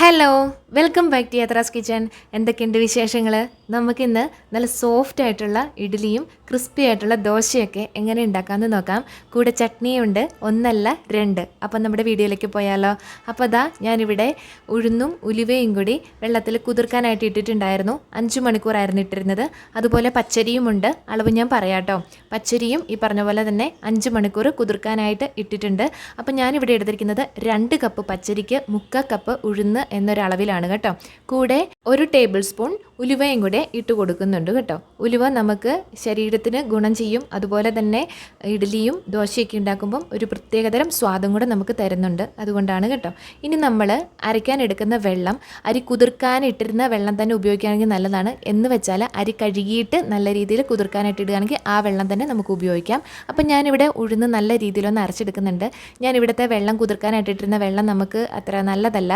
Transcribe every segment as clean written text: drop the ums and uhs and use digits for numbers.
Hello welcome back to Yathra's kitchen. എന്തൊക്കെയുണ്ട് വിശേഷങ്ങൾ? നമുക്കിന്ന് നല്ല സോഫ്റ്റ് ആയിട്ടുള്ള ഇഡ്ഡലിയും ക്രിസ്പി ആയിട്ടുള്ള ദോശയൊക്കെ എങ്ങനെ ഉണ്ടാക്കാമെന്ന് നോക്കാം. കൂടെ ചട്നിയുണ്ട്, ഒന്നല്ല രണ്ട്. അപ്പം നമ്മുടെ വീഡിയോയിലേക്ക് പോയാലോ? അപ്പോൾ അതാ ഞാനിവിടെ ഉഴുന്നും ഉലുവയും കൂടി വെള്ളത്തിൽ കുതിർക്കാനായിട്ട് ഇട്ടിട്ടുണ്ടായിരുന്നു. 5 മണിക്കൂറായിരുന്നു ഇട്ടിരുന്നത്. അതുപോലെ പച്ചരിയുമുണ്ട്, അളവ് ഞാൻ പറയാം കേട്ടോ. പച്ചരിയും ഈ പറഞ്ഞ പോലെ തന്നെ 5 മണിക്കൂർ കുതിർക്കാനായിട്ട് ഇട്ടിട്ടുണ്ട്. അപ്പം ഞാനിവിടെ എടുത്തിരിക്കുന്നത് 2 കപ്പ് പച്ചരിക്ക് 3/4 കപ്പ് ഉഴുന്ന് എന്നൊരളവിലാണ് കേട്ടോ. കൂടെ 1 ടേബിൾ സ്പൂൺ ഉലുവയും കൂടെ ഇട്ട് കൊടുക്കുന്നുണ്ട് കേട്ടോ. ഉലുവ നമുക്ക് ശരീരത്തിന് ഗുണം ചെയ്യും. അതുപോലെ തന്നെ ഇഡ്ഡലിയും ദോശയൊക്കെ ഉണ്ടാക്കുമ്പം ഒരു പ്രത്യേകതരം സ്വാദും കൂടെ നമുക്ക് തരുന്നുണ്ട്. അതുകൊണ്ടാണ് കേട്ടോ. ഇനി നമ്മൾ അരയ്ക്കാൻ എടുക്കുന്ന വെള്ളം, അരി കുതിർക്കാനിട്ടിരുന്ന വെള്ളം തന്നെ ഉപയോഗിക്കുകയാണെങ്കിൽ നല്ലതാണ്. എന്ന് വെച്ചാൽ അരി കഴുകിയിട്ട് നല്ല രീതിയിൽ കുതിർക്കാനായിട്ട് ഇടുകയാണെങ്കിൽ ആ വെള്ളം തന്നെ നമുക്ക് ഉപയോഗിക്കാം. അപ്പം ഞാനിവിടെ ഉഴുന്ന് നല്ല രീതിയിലൊന്ന് അരച്ചെടുക്കുന്നുണ്ട്. ഞാനിവിടുത്തെ വെള്ളം കുതിർക്കാനായിട്ടിട്ടിരുന്ന വെള്ളം നമുക്ക് അത്ര നല്ലതല്ല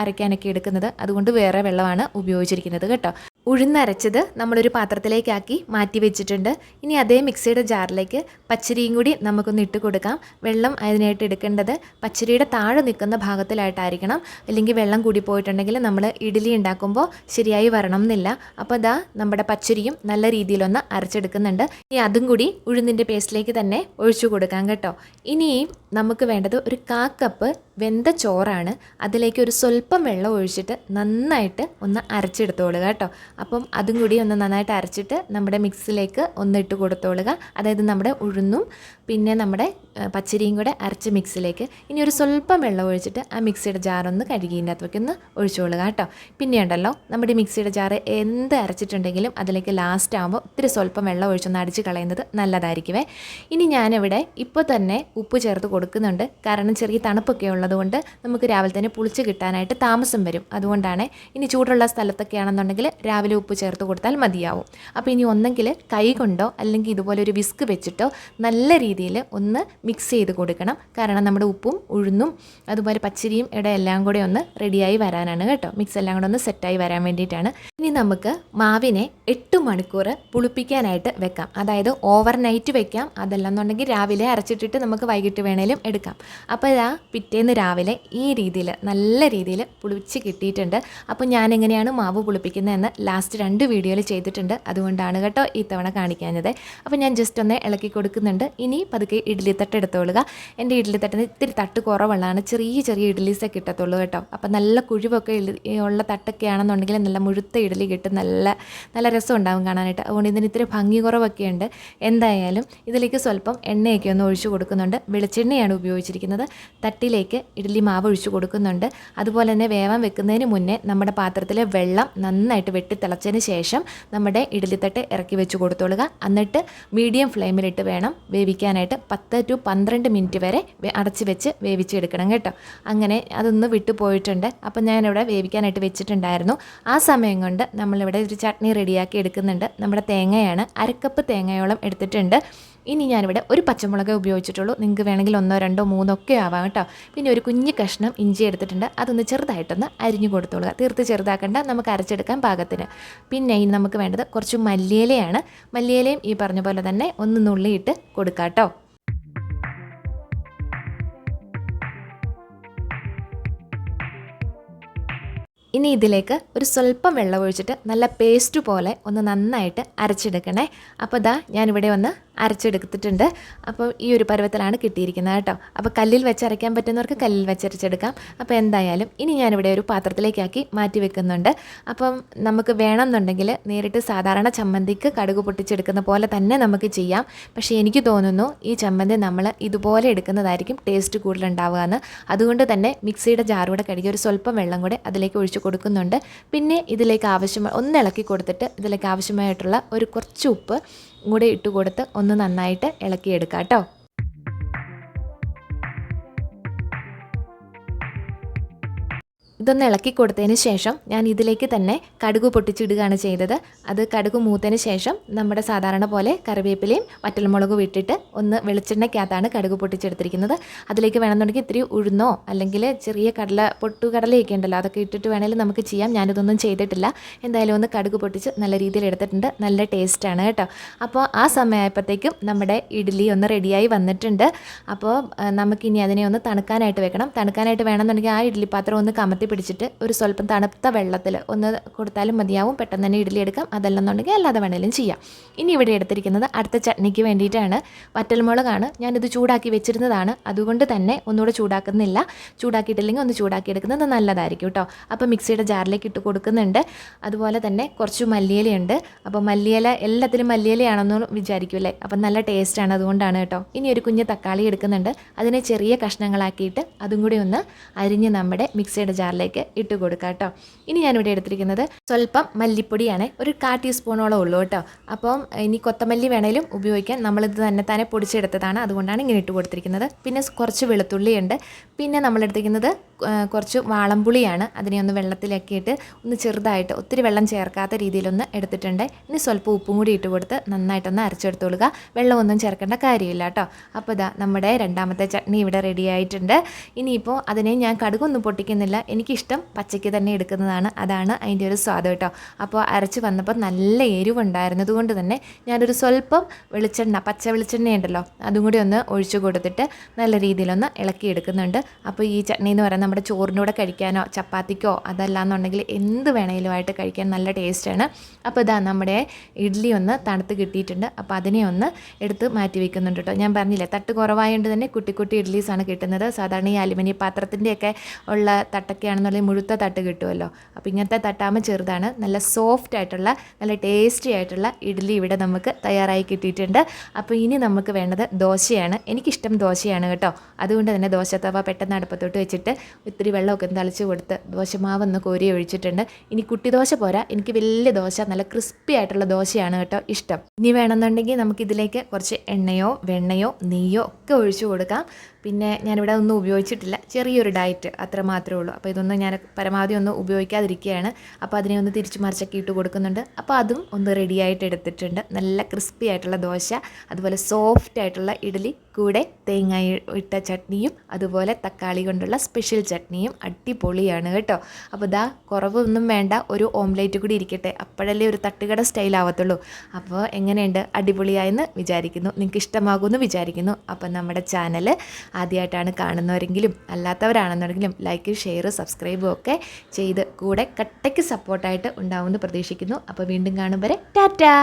അരയ്ക്കാനൊക്കെ എടുക്കുന്നത്. അതുകൊണ്ട് വേറെ വെള്ളമാണ് ഉപയോഗിച്ചിരിക്കുന്നത് കേട്ടോ. ഉഴുന്നരച്ചത് നമ്മളൊരു പാത്രത്തിലേക്കാക്കി മാറ്റി വെച്ചിട്ടുണ്ട്. ഇനി അതേ മിക്സിയുടെ ജാറിലേക്ക് പച്ചരിയും കൂടി നമുക്കൊന്ന് ഇട്ട് കൊടുക്കാം. വെള്ളം അതിനായിട്ട് എടുക്കേണ്ടത് പച്ചരിയുടെ താഴെ നിൽക്കുന്ന ഭാഗത്തിലായിട്ടായിരിക്കണം. അല്ലെങ്കിൽ വെള്ളം കൂടി പോയിട്ടുണ്ടെങ്കിൽ നമ്മൾ ഇഡ്ഡലി ഉണ്ടാക്കുമ്പോൾ ശരിയായി വരണം എന്നില്ല. അപ്പോൾ അതാ നമ്മുടെ പച്ചരിയും നല്ല രീതിയിലൊന്ന് അരച്ചെടുക്കുന്നുണ്ട്. ഇനി അതും കൂടി ഉഴുന്നിൻ്റെ പേസ്റ്റിലേക്ക് തന്നെ ഒഴിച്ചു കൊടുക്കാം കേട്ടോ. ഇനി നമുക്ക് വേണ്ടത് ഒരു 1/4 കപ്പ് വെന്ത ചോറാണ്. അതിലേക്ക് ഒരു സ്വല്പം വെള്ളം ഒഴിച്ചിട്ട് നന്നായിട്ട് ഒന്ന് അരച്ചെടുത്തോളുക കേട്ടോ. അപ്പം അതും കൂടി ഒന്ന് നന്നായിട്ട് അരച്ചിട്ട് നമ്മുടെ മിക്സിലേക്ക് ഒന്ന് ഇട്ട് കൊടുത്തോളുക. അതായത് നമ്മുടെ ഉഴുന്നും പിന്നെ നമ്മുടെ പച്ചരിയും കൂടെ അരച്ച മിക്സിലേക്ക്. ഇനി ഒരു സ്വല്പം വെള്ളം ഒഴിച്ചിട്ട് ആ മിക്സിയുടെ ജാറൊന്ന് കഴുകിൻ്റെ അകത്തേക്ക് ഒന്ന് ഒഴിച്ചോളുക കേട്ടോ. പിന്നെ ഉണ്ടല്ലോ, നമ്മുടെ മിക്സിയുടെ ജാറ് എന്ത് അരച്ചിട്ടുണ്ടെങ്കിലും അതിലേക്ക് ലാസ്റ്റ് ആകുമ്പോൾ ഇത്തിരി സ്വല്പം വെള്ളം ഒഴിച്ചൊന്ന് അടിച്ച് കളയുന്നത് നല്ലതായിരിക്കുമേ. ഇനി ഞാനിവിടെ ഇപ്പോൾ തന്നെ ഉപ്പ് ചേർത്ത് കൊടുക്കുന്നുണ്ട്. കാരണം ചെറിയ തണുപ്പൊക്കെ ഉള്ളതുകൊണ്ട് നമുക്ക് രാവിലെ തന്നെ പുളിച്ച് കിട്ടാനായിട്ട് താമസം വരും. അതുകൊണ്ടാണ്. ഇനി ചൂടുള്ള സ്ഥലത്തൊക്കെ ആണെന്നുണ്ടെങ്കിൽ രാവിലെ ഉപ്പ് ചേർത്ത് കൊടുത്താൽ മതിയാവും. അപ്പോൾ ഇനി ഒന്നെങ്കിൽ കൈ കൊണ്ടോ അല്ലെങ്കിൽ ഇതുപോലെ ഒരു വിസ്ക് വെച്ചിട്ടോ നല്ല രീതിയിൽ ഒന്ന് മിക്സ് ചെയ്ത് കൊടുക്കണം. കാരണം നമ്മുടെ ഉപ്പും ഉഴുന്നും അതുപോലെ പച്ചരിയും എല്ലാം കൂടെ ഒന്ന് റെഡിയായി വരാനാണ് കേട്ടോ. മിക്സ് എല്ലാം കൂടെ ഒന്ന് സെറ്റായി വരാൻ വേണ്ടിയിട്ടാണ്. ഇനി നമുക്ക് മാവിനെ 8 മണിക്കൂർ പുളിപ്പിക്കാനായിട്ട് വെക്കാം. അതായത് ഓവർ നൈറ്റ് വെക്കാം. അതല്ലെന്നുണ്ടെങ്കിൽ രാവിലെ അരച്ചിട്ടിട്ട് നമുക്ക് വൈകിട്ട് വേണേലും എടുക്കാം. അപ്പോൾ ഇതാ പിറ്റേന്ന് രാവിലെ ഈ രീതിയിൽ നല്ല രീതിയിൽ പുളിച്ച് കിട്ടിയിട്ടുണ്ട്. അപ്പോൾ ഞാൻ എങ്ങനെയാണ് മാവ് പുളിപ്പിക്കുന്നതെന്ന് ലാസ്റ്റ് 2 വീഡിയോയിൽ ചെയ്തിട്ടുണ്ട്. അതുകൊണ്ടാണ് കേട്ടോ ഇത്തവണ കാണിക്കാഞ്ഞത്. അപ്പോൾ ഞാൻ ജസ്റ്റ് ഒന്ന് ഇളക്കി കൊടുക്കുന്നുണ്ട്. ഇനി പതുക്കെ ഇഡ്ഡലി തട്ട് എടുത്തോളുക. എൻ്റെ ഇഡ്ഡലി തട്ടിന് ഇത്തിരി തട്ട് കുറവുള്ളതാണ്. ചെറിയ ചെറിയ ഇഡ്ഡലീസൊക്കെ കിട്ടത്തുള്ളൂ കേട്ടോ. അപ്പോൾ നല്ല കുഴിവൊക്കെ ഉള്ള തട്ടൊക്കെ ആണെന്നുണ്ടെങ്കിൽ നല്ല മുഴുത്ത ഇഡ്ഡലി കിട്ടും. നല്ല രസം ഉണ്ടാവും കാണാനായിട്ട്. അതുകൊണ്ട് ഇതിന് ഇത്തിരി ഭംഗി കുറവൊക്കെ ഉണ്ട്. എന്തായാലും ഇതിലേക്ക് സ്വല്പം എണ്ണയൊക്കെ ഒന്ന് ഒഴിച്ചു കൊടുക്കുന്നുണ്ട്. വെളിച്ചെണ്ണയാണ് ഉപയോഗിച്ചിരിക്കുന്നത്. തട്ടിലേക്ക് ഇഡ്ഡലി മാവ് ഒഴിച്ചു കൊടുക്കുന്നുണ്ട്. അതുപോലെ തന്നെ വേവാൻ വെക്കുന്നതിന് മുന്നേ നമ്മുടെ പാത്രത്തിലെ വെള്ളം നന്നായിട്ട് വെട്ടിത്തിളച്ചതിന് ശേഷം നമ്മുടെ ഇഡ്ഡലിത്തട്ട് ഇറക്കി വെച്ച് കൊടുത്തോളുക. എന്നിട്ട് മീഡിയം ഫ്ലെയിമിലിട്ട് വേണം വേവിക്കാനായിട്ട്. 10 to 12 മിനിറ്റ് വരെ അടച്ച് വെച്ച് വേവിച്ചെടുക്കണം കേട്ടോ. അങ്ങനെ അതൊന്ന് വിട്ടു പോയിട്ടുണ്ട്. അപ്പം ഞാനിവിടെ വേവിക്കാനായിട്ട് വെച്ചിട്ടുണ്ടായിരുന്നു. ആ സമയം കൊണ്ട് നമ്മളിവിടെ ഒരു ചട്നി റെഡിയാക്കി എടുക്കുന്നുണ്ട്. നമ്മുടെ തേങ്ങയാണ്, 1/2 കപ്പ് തേങ്ങയോളം എടുത്തിട്ടുണ്ട്. ഇനി ഞാനിവിടെ ഒരു പച്ചമുളക് ഉപയോഗിച്ചിട്ടുള്ളൂ. നിങ്ങൾക്ക് വേണമെങ്കിൽ 1, 2, 3 ഒക്കെ ആവാം കേട്ടോ. പിന്നെ ഒരു കുഞ്ഞ് കഷ്ണം ഇഞ്ചി എടുത്തിട്ടുണ്ട്. അതൊന്ന് ചെറുതായിട്ടൊന്ന് അരിഞ്ഞു കൊടുത്തോളുക. തീർത്ത് ചെറുതാക്കണ്ട, നമുക്ക് അരച്ചെടുക്കാൻ പാകത്തിന്. പിന്നെ ഇനി നമുക്ക് വേണ്ടത് കുറച്ച് മല്ലിയിലയാണ്. മല്ലിയിലയും ഈ പറഞ്ഞ പോലെ തന്നെ ഒന്ന് നുള്ളിയിട്ട് കൊടുക്കാം കേട്ടോ. ഇനി ഇതിലേക്ക് ഒരു സ്വല്പം വെള്ളം ഒഴിച്ചിട്ട് നല്ല പേസ്റ്റ് പോലെ ഒന്ന് നന്നായിട്ട് അരച്ചെടുക്കണേ. അപ്പോൾ ഇതാ ഞാനിവിടെ ഒന്ന് അരച്ചെടുത്തിട്ടുണ്ട്. അപ്പോൾ ഈ ഒരു പരുവത്തിലാണ് കിട്ടിയിരിക്കുന്നത് കേട്ടോ. അപ്പോൾ കല്ലിൽ വെച്ച് അരയ്ക്കാൻ പറ്റുന്നവർക്ക് കല്ലിൽ വെച്ചരച്ചെടുക്കാം. അപ്പോൾ എന്തായാലും ഇനി ഞാനിവിടെ ഒരു പാത്രത്തിലേക്കാക്കി മാറ്റി വെക്കുന്നുണ്ട്. അപ്പം നമുക്ക് വേണമെന്നുണ്ടെങ്കിൽ നേരിട്ട് സാധാരണ ചമ്മന്തിക്ക് കടുക് പൊട്ടിച്ചെടുക്കുന്ന പോലെ തന്നെ നമുക്ക് ചെയ്യാം. പക്ഷേ എനിക്ക് തോന്നുന്നു ഈ ചമ്മന്തി നമ്മൾ ഇതുപോലെ എടുക്കുന്നതായിരിക്കും ടേസ്റ്റ് കൂടുതലുണ്ടാവുക എന്ന്. അതുകൊണ്ട് തന്നെ മിക്സിയുടെ ജാറൂടെ കഴുകി ഒരു സ്വല്പം വെള്ളം കൂടെ അതിലേക്ക് ഒഴിച്ച് കൊടുക്കുന്നുണ്ട്. പിന്നെ ഇതിലേക്ക് ഒന്ന് ഇളക്കി കൊടുത്തിട്ട് ഇതിലേക്ക് ആവശ്യമായിട്ടുള്ള ഒരു കുറച്ച് ഉപ്പ് കൂടെ ഇട്ട് കൊടുത്ത് ഒന്ന് നന്നായിട്ട് ഇളക്കിയെടുക്കാം കേട്ടോ. ഇതൊന്ന് ഇളക്കി കൊടുത്തതിന് ശേഷം ഞാൻ ഇതിലേക്ക് തന്നെ കടുക് പൊട്ടിച്ചിടുകയാണ് ചെയ്തത്. അത് കടുക് മൂത്തതിന് ശേഷം നമ്മുടെ സാധാരണ പോലെ കറിവേപ്പിലയും വറ്റൽമുളകും ഇട്ടിട്ട് ഒന്ന് വെളിച്ചെണ്ണയ്ക്കകത്താണ് കടുക് പൊട്ടിച്ചെടുത്തിരിക്കുന്നത്. അതിലേക്ക് വേണമെന്നുണ്ടെങ്കിൽ ഇത്തിരി ഉഴുന്നോ അല്ലെങ്കിൽ ചെറിയ പൊട്ടുകടലയൊക്കെ ഉണ്ടല്ലോ, അതൊക്കെ ഇട്ടിട്ട് വേണമെങ്കിൽ നമുക്ക് ചെയ്യാം. ഞാനിതൊന്നും ചെയ്തിട്ടില്ല. എന്തായാലും ഒന്ന് കടുക് പൊട്ടിച്ച് നല്ല രീതിയിൽ എടുത്തിട്ടുണ്ട്. നല്ല ടേസ്റ്റാണ് കേട്ടോ. അപ്പോൾ ആ സമയമായപ്പോഴത്തേക്കും നമ്മുടെ ഇഡ്ഡലി ഒന്ന് റെഡിയായി വന്നിട്ടുണ്ട്. അപ്പോൾ നമുക്കിനി അതിനെ ഒന്ന് തണുക്കാനായിട്ട് വെക്കണം. തണുക്കാനായിട്ട് വേണമെന്നുണ്ടെങ്കിൽ ആ ഇഡ്ഡലി പാത്രം ഒന്ന് കമത്തി പിടിച്ചിട്ട് ഒരു സ്വല്പം തണുത്ത വെള്ളത്തിൽ ഒന്ന് കൊടുത്താലും മതിയാവും. പെട്ടെന്ന് തന്നെ ഇഡ്ഡലി എടുക്കാം. അതല്ലെന്നുണ്ടെങ്കിൽ അല്ലാതെ വേണേലും ചെയ്യാം. ഇനി ഇവിടെ എടുത്തിരിക്കുന്നത് അടുത്ത ചട്നിക്ക് വേണ്ടിയിട്ടാണ്. വറ്റൽമുളകാണ്. ഞാനിത് ചൂടാക്കി വെച്ചിരുന്നതാണ്. അതുകൊണ്ട് തന്നെ ഒന്നുകൂടെ ചൂടാക്കുന്നില്ല. ചൂടാക്കിയിട്ടില്ലെങ്കിൽ ഒന്ന് ചൂടാക്കി എടുക്കുന്നത് നല്ലതായിരിക്കും കേട്ടോ. അപ്പോൾ മിക്സിയുടെ ജാറിലേക്ക് ഇട്ട് കൊടുക്കുന്നുണ്ട്. അതുപോലെ തന്നെ കുറച്ച് മല്ലിയിലയുണ്ട്. അപ്പോൾ മല്ലിയില എല്ലാത്തിലും മല്ലിയിലയാണെന്ന് വിചാരിക്കുമല്ലേ. അപ്പം നല്ല ടേസ്റ്റാണ്, അതുകൊണ്ടാണ് കേട്ടോ. ഇനി ഒരു കുഞ്ഞ് തക്കാളി എടുക്കുന്നുണ്ട്. അതിനെ ചെറിയ കഷ്ണങ്ങളാക്കിയിട്ട് അതും കൂടി ഒന്ന് അരിഞ്ഞ് നമ്മുടെ മിക്സിയുടെ ജാറിലേക്ക് ഇട്ട് കൊടുക്കാം കേട്ടോ. ഇനി ഞാനിവിടെ എടുത്തിരിക്കുന്നത് സ്വല്പം മല്ലിപ്പൊടിയാണ്. ഒരു 1/4 ടീസ്പൂണോളം ഉള്ളൂ കേട്ടോ. അപ്പം ഇനി കൊത്തമല്ലി വേണേലും ഉപയോഗിക്കാൻ. നമ്മളിത് തന്നെ പൊടിച്ചെടുത്തതാണ്, അതുകൊണ്ടാണ് ഇങ്ങനെ ഇട്ട് കൊടുത്തിരിക്കുന്നത്. പിന്നെ കുറച്ച് വെളുത്തുള്ളിയുണ്ട്. പിന്നെ നമ്മളെടുത്തിരിക്കുന്നത് കുറച്ച് വാളംപുളിയാണ്. അതിനെ ഒന്ന് വെള്ളത്തിലാക്കിയിട്ട് ഒന്ന് ചെറുതായിട്ട്, ഒത്തിരി വെള്ളം ചേർക്കാത്ത രീതിയിലൊന്ന് എടുത്തിട്ടുണ്ട്. ഇനി സ്വല്പം ഉപ്പും കൂടി ഇട്ട് കൊടുത്ത് നന്നായിട്ടൊന്ന് അരച്ചെടുത്തോളുക. വെള്ളമൊന്നും ചേർക്കേണ്ട കാര്യമില്ല കേട്ടോ. അപ്പോൾ ഇതാ നമ്മുടെ രണ്ടാമത്തെ ചട്നി ഇവിടെ റെഡി ആയിട്ടുണ്ട്. ഇനിയിപ്പോൾ അതിനെ ഞാൻ കടുകൊന്നും പൊട്ടിക്കുന്നില്ല. എനിക്കിഷ്ടം പച്ചയ്ക്ക് തന്നെ എടുക്കുന്നതാണ്. അതാണ് അതിൻ്റെ ഒരു സ്വാദ് കേട്ടോ. അപ്പോൾ അരച്ച് വന്നപ്പോൾ നല്ല എരിവുണ്ടായിരുന്നത് കൊണ്ട് തന്നെ ഞാനൊരു സ്വല്പം വെളിച്ചെണ്ണ, പച്ച വെളിച്ചെണ്ണ ഉണ്ടല്ലോ, അതും കൂടി ഒന്ന് ഒഴിച്ചു കൊടുത്തിട്ട് നല്ല രീതിയിലൊന്ന് ഇളക്കിയെടുക്കുന്നുണ്ട്. അപ്പോൾ ഈ ചട്നി എന്ന് പറയുന്നത് നമ്മുടെ ചോറിൻ്റെ കൂടെ കഴിക്കാനോ ചപ്പാത്തിക്കോ അതല്ലാന്നുണ്ടെങ്കിൽ എന്ത് വേണമെങ്കിലുമായിട്ട് കഴിക്കാൻ നല്ല ടേസ്റ്റാണ്. അപ്പോൾ ഇതാ നമ്മുടെ ഇഡ്ഡലി ഒന്ന് തണുത്ത് കിട്ടിയിട്ടുണ്ട്. അപ്പോൾ അതിനെ ഒന്ന് എടുത്ത് മാറ്റി വയ്ക്കുന്നുണ്ട് കേട്ടോ. ഞാൻ പറഞ്ഞില്ലേ, തട്ട് കുറവായതുകൊണ്ട് തന്നെ കുട്ടി കുട്ടി ഇഡ്ഡലീസാണ് കിട്ടുന്നത്. സാധാരണ ഈ അലുമിനിയം പാത്രത്തിൻ്റെയൊക്കെ ഉള്ള തട്ടൊക്കെ ആണെന്നുണ്ടെങ്കിൽ മുഴുത്ത തട്ട് കിട്ടുമല്ലോ. അപ്പോൾ ഇങ്ങനത്തെ തട്ടാകുമ്പോൾ ചെറുതാണ്. നല്ല സോഫ്റ്റ് ആയിട്ടുള്ള നല്ല ടേസ്റ്റി ആയിട്ടുള്ള ഇഡ്ഡലി ഇവിടെ നമുക്ക് തയ്യാറായി കിട്ടിയിട്ടുണ്ട്. അപ്പോൾ ഇനി നമുക്ക് വേണ്ടത് ദോശയാണ്. എനിക്കിഷ്ടം ദോശയാണ് കേട്ടോ. അതുകൊണ്ട് തന്നെ ദോശത്തവ പെട്ടെന്ന് അടുപ്പത്തോട്ട് വെച്ചിട്ട് ഇത്തിരി വെള്ളമൊക്കെ തളിച്ച് കൊടുത്ത് ദോശമാവൊന്ന് കോരി ഒഴിച്ചിട്ടുണ്ട്. ഇനി കുട്ടി ദോശ പോരാ, എനിക്ക് വലിയ ദോശ, നല്ല ക്രിസ്പി ആയിട്ടുള്ള ദോശയാണ് കേട്ടോ ഇഷ്ടം. ഇനി വേണമെന്നുണ്ടെങ്കിൽ നമുക്കിതിലേക്ക് കുറച്ച് എണ്ണയോ വെണ്ണയോ നെയ്യോ ഒക്കെ ഒഴിച്ചു കൊടുക്കാം. പിന്നെ ഞാനിവിടെ ഒന്നും ഉപയോഗിച്ചിട്ടില്ല, ചെറിയൊരു ഡയറ്റ് അത്ര മാത്രമേ ഉള്ളൂ. അപ്പോൾ ഇതൊന്നും ഞാൻ പരമാവധി ഒന്നും ഉപയോഗിക്കാതിരിക്കുകയാണ്. അപ്പോൾ അതിനെ ഒന്ന് തിരിച്ച് മറിച്ചൊക്കെ ഇട്ട് കൊടുക്കുന്നുണ്ട്. അപ്പോൾ അതും ഒന്ന് റെഡിയായിട്ട് എടുത്തിട്ടുണ്ട്. നല്ല ക്രിസ്പി ആയിട്ടുള്ള ദോശ, അതുപോലെ സോഫ്റ്റ് ആയിട്ടുള്ള ഇഡ്ഡലി, കൂടെ തേങ്ങ ഇട്ട ചട്നിയും അതുപോലെ തക്കാളി കൊണ്ടുള്ള സ്പെഷ്യൽ ചട്നിയും അടിപൊളിയാണ് കേട്ടോ. അപ്പോൾ ഇതാ കുറവൊന്നും വേണ്ട, ഒരു ഓംലേറ്റ് കൂടി ഇരിക്കട്ടെ, അപ്പോഴല്ലേ ഒരു തട്ടുകട സ്റ്റൈൽ ആവത്തുള്ളൂ. അപ്പോൾ എങ്ങനെയുണ്ട്, അടിപൊളിയായെന്ന് വിചാരിക്കുന്നു, നിങ്ങൾക്ക് ഇഷ്ടമാകുമെന്ന് വിചാരിക്കുന്നു. അപ്പോൾ നമ്മുടെ ചാനൽ ആദ്യമായിട്ടാണ് കാണുന്നവരെങ്കിലും അല്ലാത്തവരാണെന്നുണ്ടെങ്കിലും ലൈക്ക്, ഷെയർ, സബ്സ്ക്രൈബും ഒക്കെ ചെയ്ത് കൂടെ കട്ടയ്ക്ക് സപ്പോർട്ടായിട്ട് ഉണ്ടാവുമെന്ന് പ്രതീക്ഷിക്കുന്നു. അപ്പോൾ വീണ്ടും കാണും വരെ ടാറ്റാ.